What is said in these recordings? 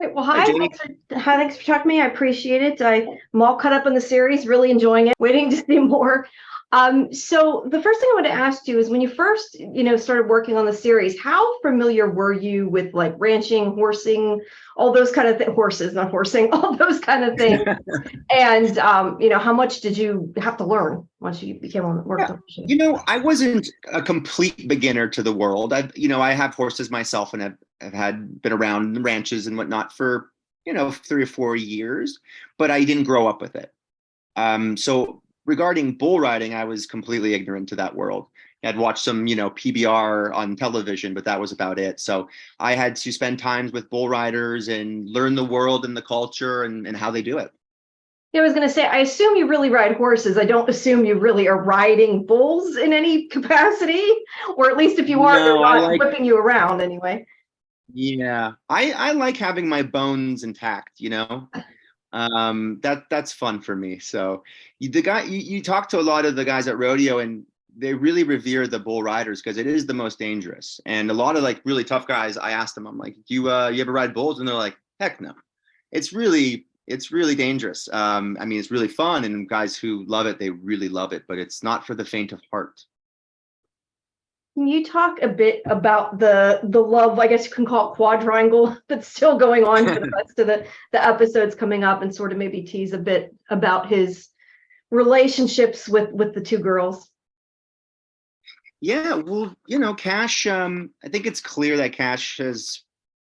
Right, well, Hi, hi. Jamie. Thanks for talking to me. I appreciate it. I'm all caught up in the series, really enjoying it, waiting to see more. So the first thing I want to ask you is when you first, started working on the series, how familiar were you with like ranching, horsing, all those kind of horses, not horsing, all those kind of things? And how much did you have to learn once you became on worked Yeah, on the show? I wasn't a complete beginner to the world. I have horses myself, and I've been around ranches and whatnot for 3 or 4 years, but I didn't grow up with it. So regarding bull riding, I was completely ignorant to that world. I'd watched some, PBR on television, but that was about it. So I had to spend times with bull riders and learn the world and the culture and how they do it. Yeah, I was going to say, I assume you really ride horses. I don't assume you really are riding bulls in any capacity, or at least if you are, they're No, I not like, whipping you around anyway. yeah, I like having my bones intact. That's fun for me. So you talk to a lot of the guys at rodeo, and they really revere the bull riders because it is the most dangerous. And a lot of like really tough guys, I asked them, I'm like, do you ever ride bulls? And they're like, heck no. It's really dangerous. I mean, it's really fun, and guys who love it, they really love it, but it's not for the faint of heart. Can you talk a bit about the love, I guess you can call it quadrangle, that's still going on for the rest of the episodes coming up, and sort of maybe tease a bit about his relationships with the two girls? Yeah, well, Cash, I think it's clear that Cash has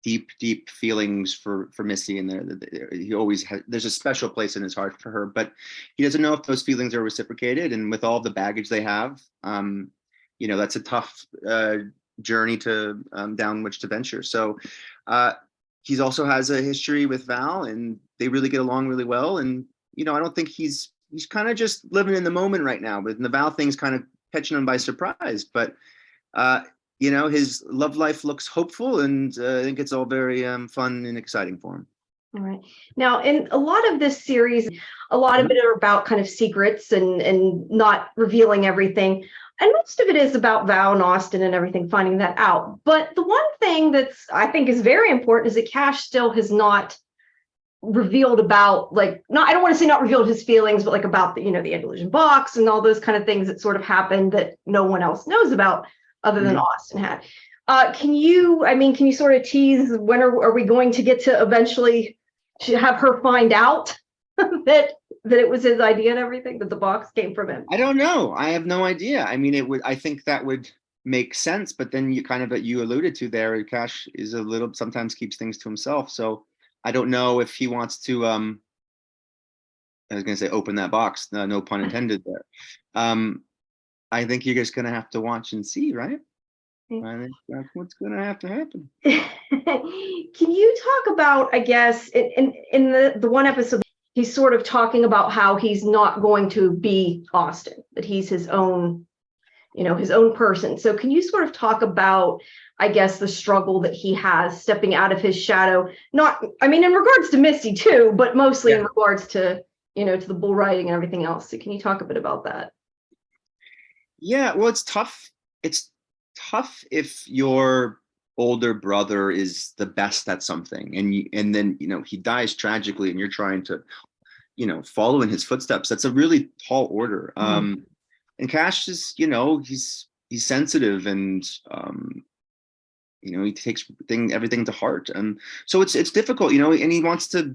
deep, deep feelings for Missy, and he always has, there's a special place in his heart for her, but he doesn't know if those feelings are reciprocated. And with all the baggage they have, that's a tough journey to down which to venture. So uh, he's also has a history with Val, and they really get along really well. And I don't think he's kind of just living in the moment right now, but the Val thing's kind of catching him by surprise. But uh, his love life looks hopeful, and I think it's all very fun and exciting for him. All right. Now, in a lot of this series, a lot of Mhm. it are about kind of secrets and not revealing everything. And most of it is about Val and Austin and everything, finding that out. But the one thing that's I think is very important is that Cash still has not revealed about, like, not, I don't want to say not revealed his feelings, but like about the Andalusian box and all those kind of things that sort of happened that no one else knows about other than Mhm. Austin had. Can you sort of tease when are we going to get to eventually have her find out that it was his idea and everything, that the box came from him? I don't know. I have no idea. I mean, it would. I think that would make sense, but then you kind of you alluded to there. Cash is a little sometimes keeps things to himself, so I don't know if he wants to. I was going to say open that box. No, no pun intended there. Um, I think you're just going to have to watch and see, right? I think that's what's going to have to happen. Can you talk about, I guess, in the one episode, he's sort of talking about how he's not going to be Austin, that he's his own person. So can you sort of talk about, I guess, the struggle that he has stepping out of his shadow? Not, I mean, in regards to Misty too, but mostly in Yeah. regards to the bull riding and everything else. So can you talk a bit about that? Yeah, well, it's tough. It's tough if your older brother is the best at something, and then he dies tragically, and you're trying to follow in his footsteps. That's a really tall order. Mhm. And Cash is, he's sensitive, and he takes everything to heart, and so it's difficult, and he wants to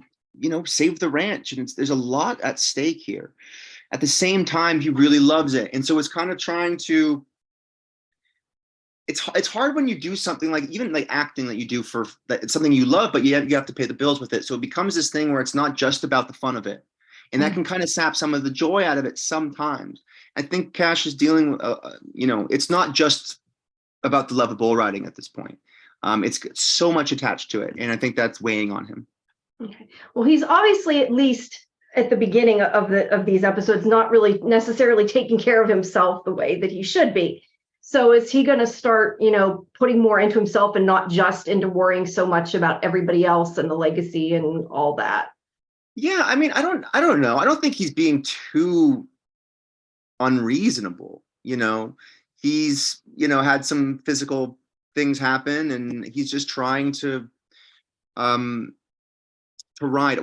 save the ranch, and there's a lot at stake here. At the same time, he really loves it, and so it's kind of trying to. It's hard when you do something like even like acting that you do for that it's something you love, but you have to pay the bills with it. So it becomes this thing where it's not just about the fun of it, and that can kind of sap some of the joy out of it sometimes. I think Cash is dealing with, it's not just about the love of bull riding at this point. It's so much attached to it, and I think that's weighing on him. Okay. Well, he's obviously, at least at the beginning of these episodes, not really necessarily taking care of himself the way that he should be. So is he going to start, putting more into himself and not just into worrying so much about everybody else and the legacy and all that? Yeah, I mean, I don't know. I don't think he's being too unreasonable. He's had some physical things happen, and he's just trying to to ride.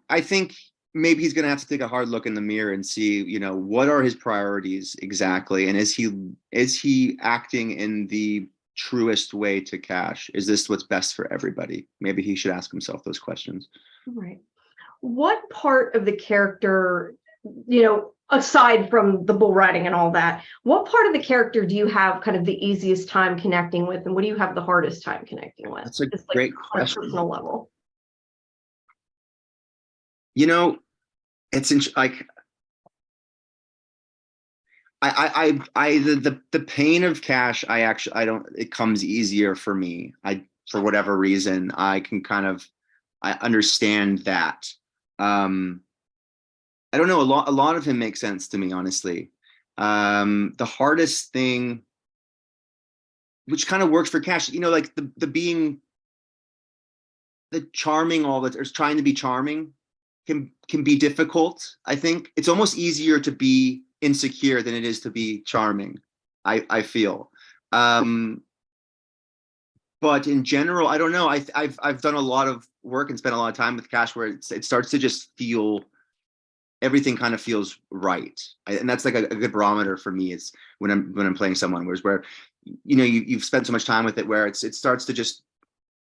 I think maybe he's going to have to take a hard look in the mirror and see, what are his priorities exactly, and is he acting in the truest way to Cash? Is this what's best for everybody? Maybe he should ask himself those questions. Right. What part of the character, aside from the bull riding and all that, what part of the character do you have kind of the easiest time connecting with, and what do you have the hardest time connecting with? That's a Just great on a question. personal level. It's like the pain of Cash, I don't, it comes easier for me. For whatever reason, I understand that. I don't know, a lot of him makes sense to me, honestly. The hardest thing, which kind of works for Cash, like the being the charming, or trying to be charming can be difficult. I think it's almost easier to be insecure than it is to be charming, I feel. But in general, I don't know. I've done a lot of work and spent a lot of time with Cash where it starts to just feel, everything kind of feels right, and that's like a good barometer for me. Is when I'm playing someone, where you've spent so much time with it, where it starts to just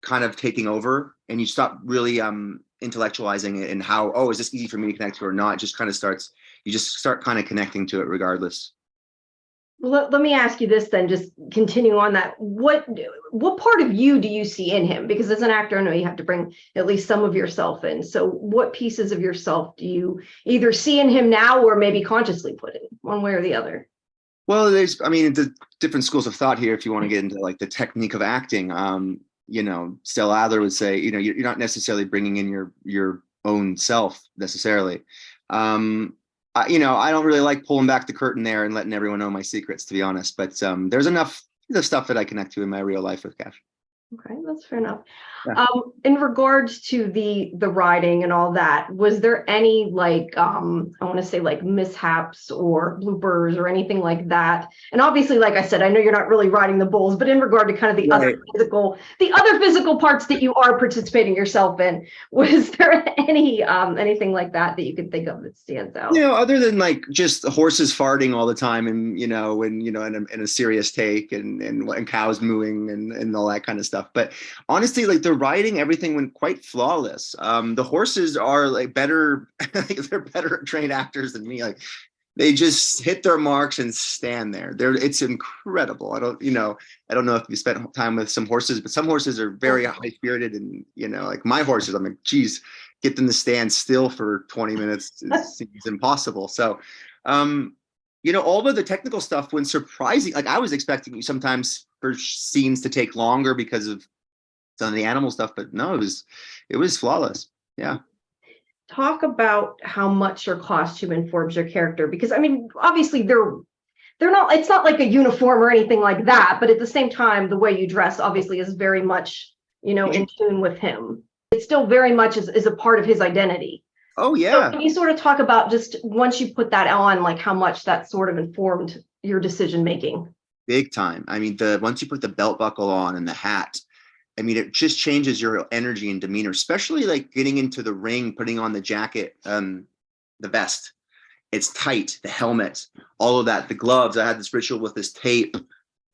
kind of taking over, and you stop really intellectualizing it and how, is this easy for me to connect to or not? It just kind of starts, you just start kind of connecting to it regardless. Well, let me ask you this then, just continue on that. What part of you do you see in him? Because as an actor, I know you have to bring at least some of yourself in. So what pieces of yourself do you either see in him now or maybe consciously put in, one way or the other? Well, the different schools of thought here, if you want to get into like the technique of acting. Stella Adler would say, you're not necessarily bringing in your own self necessarily. I don't really like pulling back the curtain there and letting everyone know my secrets, to be honest. But there's enough of stuff that I connect to in my real life with Cash. Okay, that's fair enough. Yeah. In regards to the writing and all that, was there any I want to say like mishaps or bloopers or anything like that? And obviously, like I said, I know you're not really riding the bulls, but in regard to kind of the other physical parts that you are participating yourself in, was there anything like that you could think of that stands out? Other than like just horses farting all the time, and in a serious take, and cows mooing and all that kind of stuff. But honestly, like the writing, everything went quite flawless. The horses are like better, they're better trained actors than me. Like they just hit their marks and stand there. It's incredible. I don't know if you spent time with some horses, but some horses are very high spirited, and like my horses, I'm like, geez, get them to stand still for 20 minutes seems impossible. So all of the technical stuff went surprising. Like I was expecting sometimes for scenes to take longer because of some of the animal stuff, but no, it was flawless. Yeah. Talk about how much your costume informs your character, because I mean, obviously they're not, it's not like a uniform or anything like that, but at the same time, the way you dress obviously is very much, in tune with him. It still very much is a part of his identity. Oh yeah. So can you sort of talk about, just once you put that on, like how much that sort of informed your decision making? Big time. I mean, once you put the belt buckle on and the hat, I mean, it just changes your energy and demeanor, especially like getting into the ring, putting on the jacket, the vest. It's tight, the helmet, all of that, the gloves. I had this ritual with this tape,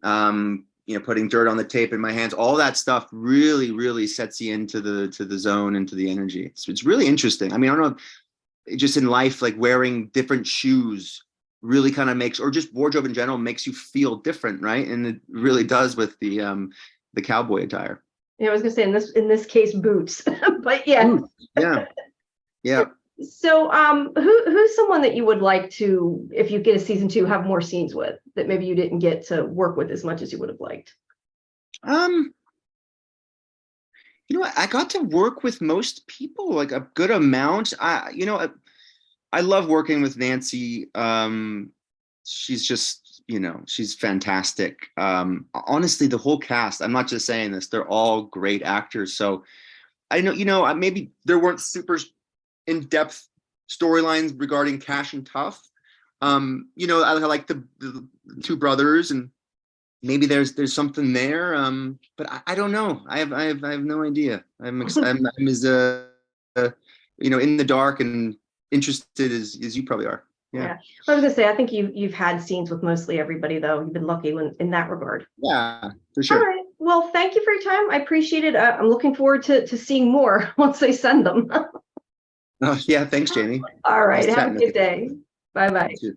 putting dirt on the tape in my hands. All that stuff really, really sets you into the zone, into the energy. It's really interesting. I mean, I don't know, just in life, like wearing different shoes really kind of makes, or just wardrobe in general, makes you feel different, right? And it really does with the cowboy attire. Yeah, I was gonna say in this case, boots, but yeah. Boots. Yeah. So, who's someone that you would like to, if you get a season 2, have more scenes with, that maybe you didn't get to work with as much as you would have liked? I got to work with most people, like a good amount. I love working with Nancy. She's just, she's fantastic. Honestly, the whole cast, I'm not just saying this, they're all great actors. So I know, maybe there weren't super in-depth storylines regarding Cash and Tough. I like the two brothers, and maybe there's something there. But I don't know. I have no idea. I'm as in the dark and interested as you probably are. Yeah. I was gonna say, I think you've had scenes with mostly everybody, though. You've been lucky in that regard. Yeah, for All sure. right. Well, thank you for your time. I appreciate it. I'm looking forward to seeing more once they send them. Yeah, thanks, Jamie. All right. Nice Have a chatting with good day. Bye bye. you.